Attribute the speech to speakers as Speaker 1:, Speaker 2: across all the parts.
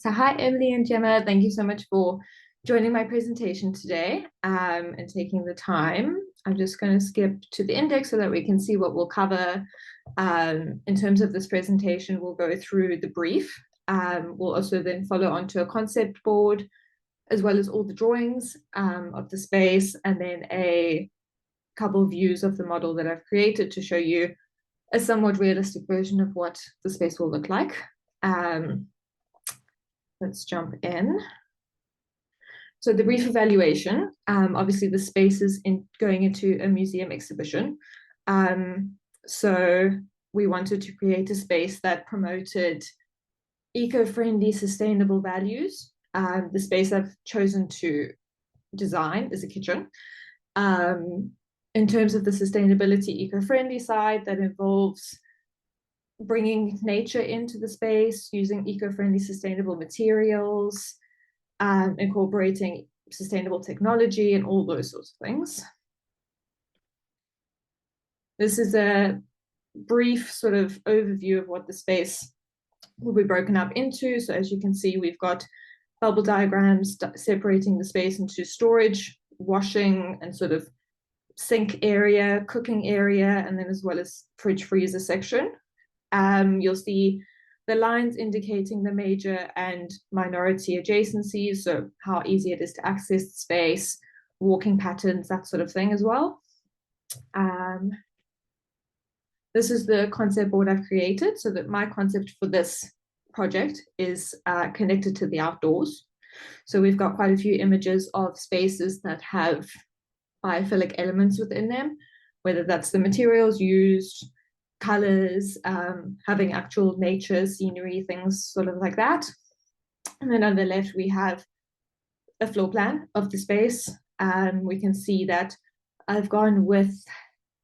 Speaker 1: So hi, Emily and Gemma. Thank you so much for joining my presentation today and taking the time. I'm just going to skip to the index so that we can see what we'll cover. In terms of this presentation, we'll go through the brief. We'll also then follow on to a concept board, as well as all the drawings of the space, and then a couple of views of the model that I've created to show you a somewhat realistic version of what the space will look like. Let's jump in. So the brief evaluation, obviously the space is going into a museum exhibition. So we wanted to create a space that promoted eco-friendly, sustainable values. The space I've chosen to design is a kitchen. In terms of the sustainability, eco-friendly side, that involves bringing nature into the space, using eco-friendly, sustainable materials, incorporating sustainable technology and all those sorts of things. This is a brief sort of overview of what the space will be broken up into. So as you can see, we've got bubble diagrams separating the space into storage, washing, and sort of sink area, cooking area, and then as well as fridge freezer section. You'll see the lines indicating the major and minority adjacencies, so how easy it is to access the space, walking patterns, that sort of thing as well. This is the concept board I've created, so that my concept for this project is connected to the outdoors. So we've got quite a few images of spaces that have biophilic elements within them, whether that's the materials used, colors, having actual nature, scenery, things sort of like that. And then on the left, we have a floor plan of the space. We can see that I've gone with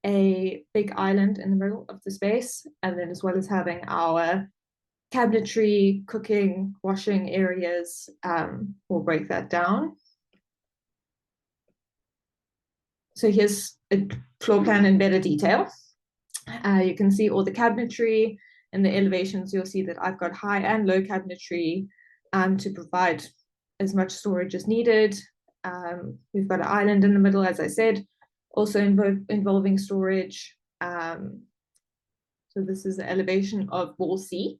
Speaker 1: a big island in the middle of the space, and then as well as having our cabinetry, cooking, washing areas. We'll break that down. So here's a floor plan in better detail. You can see all the cabinetry and the elevations. You'll see that I've got high and low cabinetry to provide as much storage as needed. We've got an island in the middle, as I said, also involving storage. So this is the elevation of wall C.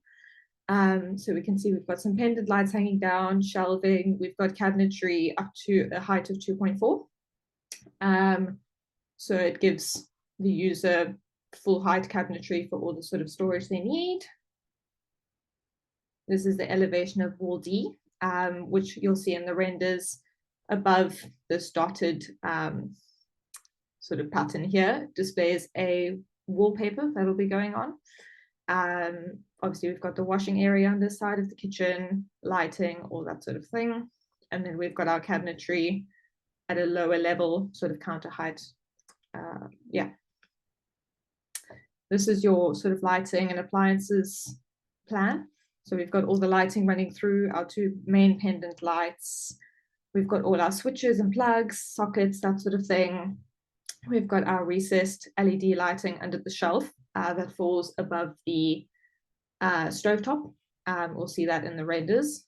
Speaker 1: So we can see we've got some pendant lights hanging down, shelving. We've got cabinetry up to a height of 2.4. So it gives the user full height cabinetry for all the sort of storage they need. This is the elevation of wall D, which you'll see in the renders above this dotted sort of pattern here. Displays a wallpaper that'll be going on. Obviously, we've got the washing area on this side of the kitchen, lighting, all that sort of thing. And then we've got our cabinetry at a lower level, sort of counter height. Yeah. This is your sort of lighting and appliances plan. So we've got all the lighting running through our two main pendant lights. We've got all our switches and plugs, sockets, that sort of thing. We've got our recessed LED lighting under the shelf that falls above the stovetop. We'll see that in the renders.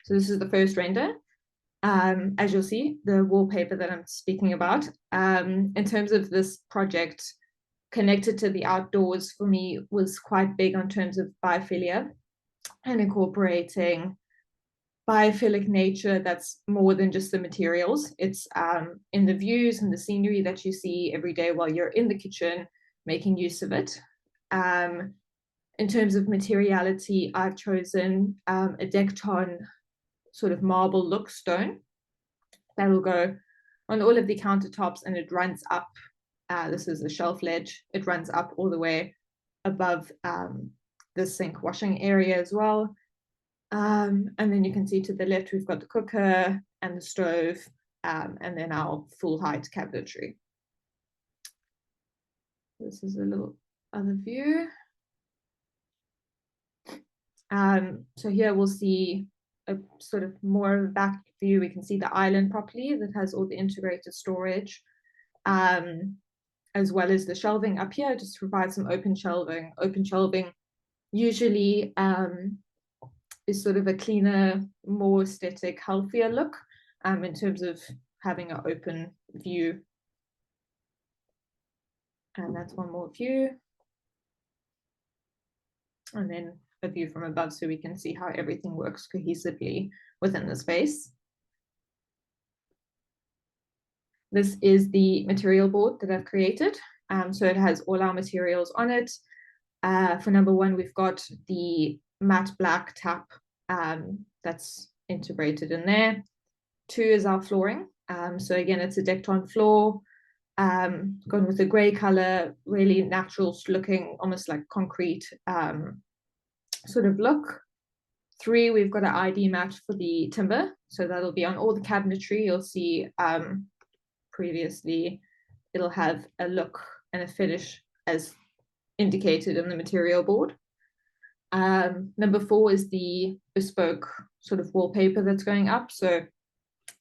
Speaker 1: So this is the first render. As you'll see, the wallpaper that I'm speaking about. In terms of this project, connected to the outdoors for me was quite big on terms of biophilia and incorporating biophilic nature that's more than just the materials. It's in the views and the scenery that you see every day while you're in the kitchen, making use of it. In terms of materiality, I've chosen a Decton sort of marble look stone that will go on all of the countertops, and it runs up. This is the shelf ledge. It runs up all the way above the sink washing area as well. And then you can see to the left, we've got the cooker and the stove, and then our full height cabinetry. This is a little other view. So here we'll see a sort of more of a back view. We can see the island properly that has all the integrated storage, as well as the shelving up here, just to provide some open shelving. Open shelving usually is sort of a cleaner, more aesthetic, healthier look in terms of having an open view. And that's one more view. And then a view from above so we can see how everything works cohesively within the space. This is the material board that I've created. So it has all our materials on it. For number one, we've got the matte black tap that's integrated in there. Two is our flooring. So again, it's a Dekton floor, gone with a gray color, really natural looking, almost like concrete sort of look. Three, we've got an ID mat for the timber. So that'll be on all the cabinetry. You'll see previously, it'll have a look and a finish as indicated in the material board. Number four is the bespoke sort of wallpaper that's going up. So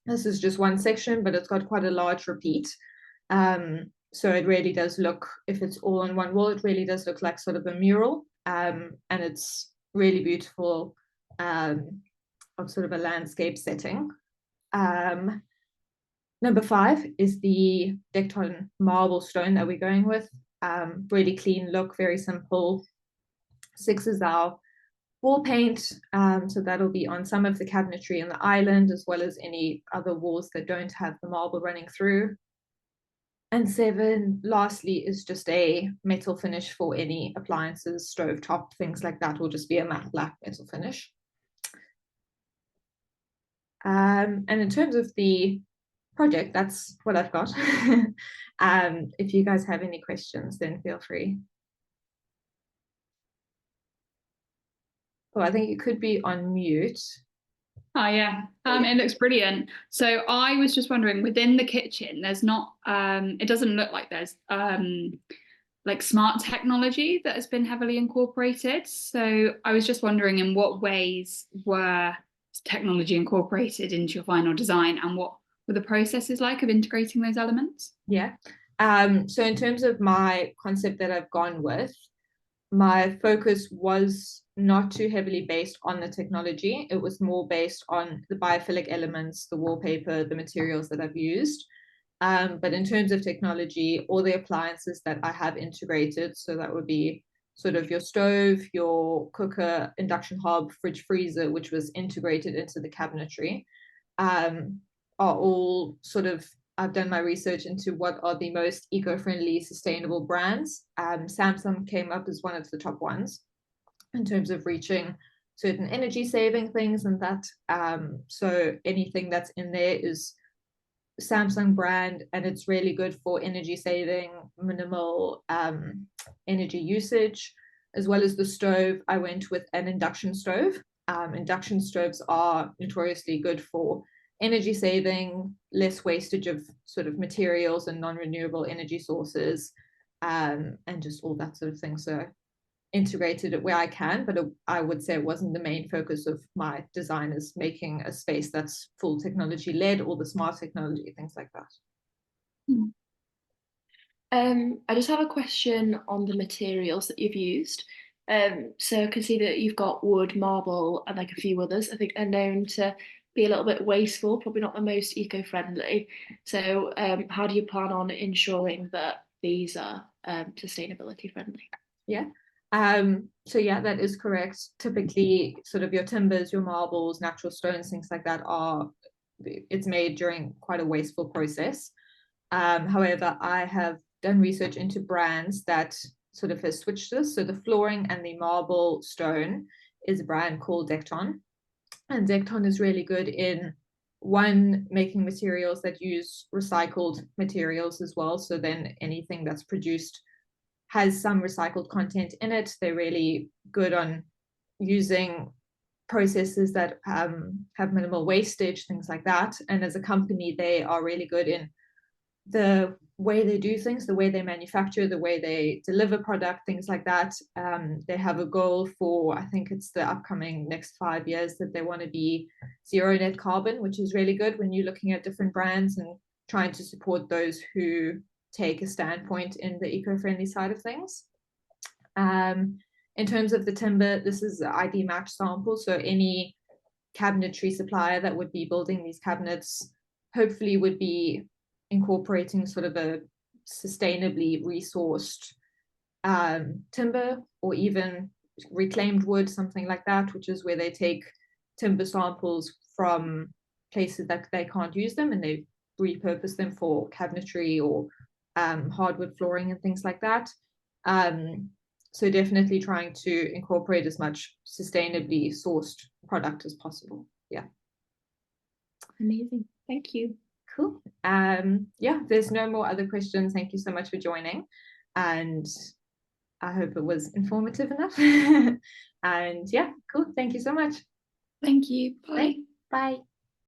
Speaker 1: this is just one section, but it's got quite a large repeat. So it really does look, if it's all on one wall, it really does look like sort of a mural. And it's really beautiful of sort of a landscape setting. Number five is the Dekton marble stone that we're going with. Really clean look, very simple. Six is our wall paint. So that'll be on some of the cabinetry in the island, as well as any other walls that don't have the marble running through. And seven, lastly, is just a metal finish for any appliances, stove top, things like that will just be a matte black metal finish. And in terms of the project, that's what I've got. If you guys have any questions, then feel free. Oh, I think you could be on mute.
Speaker 2: Oh yeah, it looks brilliant. So I was just wondering, within the kitchen, there's not, it doesn't look like there's like smart technology that has been heavily incorporated. So I was just wondering, in what ways were technology incorporated into your final design, and what were the processes like of integrating those elements?
Speaker 1: Yeah. So in terms of my concept that I've gone with, my focus was not too heavily based on the technology. It was more based on the biophilic elements, the wallpaper, the materials that I've used. But in terms of technology, all the appliances that I have integrated, so that would be sort of your stove, your cooker, induction hob, fridge, freezer, which was integrated into the cabinetry, are all sort of, I've done my research into what are the most eco-friendly, sustainable brands. Samsung came up as one of the top ones in terms of reaching certain energy saving things and that. So anything that's in there is Samsung brand, and it's really good for energy saving, minimal energy usage, as well as the stove. I went with an induction stove. Induction stoves are notoriously good for energy saving, less wastage of sort of materials and non-renewable energy sources, and just all that sort of thing. So integrated it where I can, but I would say it wasn't the main focus of my design, is making a space that's full technology led, or the smart technology, things like that.
Speaker 3: I just have a question on the materials that you've used. So I can see that you've got wood, marble, and like a few others. I think are known to be a little bit wasteful, probably not the most eco-friendly. So how do you plan on ensuring that these are sustainability friendly?
Speaker 1: Yeah. So yeah, that is correct. Typically, sort of your timbers, your marbles, natural stones, things like that it's made during quite a wasteful process. However, I have done research into brands that sort of has switched this. So the flooring and the marble stone is a brand called Dekton. And Dekton is really good in, one, making materials that use recycled materials as well. So then anything that's produced has some recycled content in it. They're really good on using processes that have minimal wastage, things like that. And as a company, they are really good in the way they do things, the way they manufacture, the way they deliver product, things like that. They have a goal for, I think it's the upcoming next 5 years, that they want to be zero net carbon, which is really good when you're looking at different brands and trying to support those who take a standpoint in the eco-friendly side of things. In terms of the timber, this is the ID match sample, so any cabinetry supplier that would be building these cabinets hopefully would be incorporating sort of a sustainably resourced timber, or even reclaimed wood, something like that, which is where they take timber samples from places that they can't use them and they repurpose them for cabinetry or hardwood flooring and things like that. So definitely trying to incorporate as much sustainably sourced product as possible. Yeah.
Speaker 3: Amazing. Thank you.
Speaker 1: Cool. Yeah, there's no more other questions. Thank you so much for joining. And I hope it was informative enough. And yeah, cool. Thank you so much.
Speaker 2: Thank you. Bye.
Speaker 1: Bye.